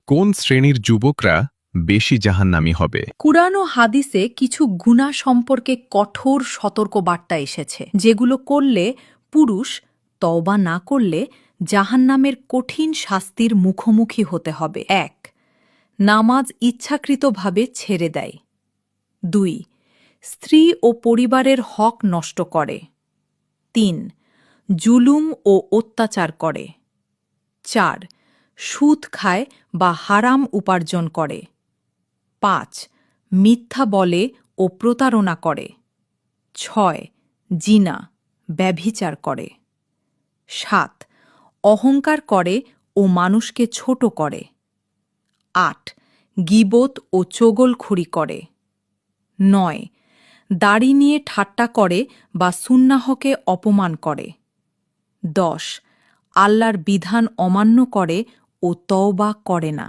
কোন শ্রেণীর যুবকরা বেশি জাহান্নামী হবে? কুরআন ও হাদিসে কিছু গুনাহ সম্পর্কে কঠোর সতর্কবার্তা এসেছে, যেগুলো করলে পুরুষ তওবা না করলে জাহান্নামের কঠিন শাস্তির মুখোমুখি হতে হবে। ১. নামাজ ইচ্ছাকৃতভাবে ছেড়ে দেয়। ২. স্ত্রী ও পরিবারের হক নষ্ট করে। ৩. জুলুম ও অত্যাচার করে। ৪. সুদ খায় বা হারাম উপার্জন করে। ৫. মিথ্যা বলে ও প্রতারণা করে। ৬. জিনা ব্যভিচার করে। ৭. অহংকার করে ও মানুষকে ছোট করে। ৮. গীবত ও চগলখড়ি করে। ৯. দাড়ি নিয়ে ঠাট্টা করে বা সুন্নাহকে অপমান করে। ১০. আল্লাহর বিধান অমান্য করে ও তওবা করে না।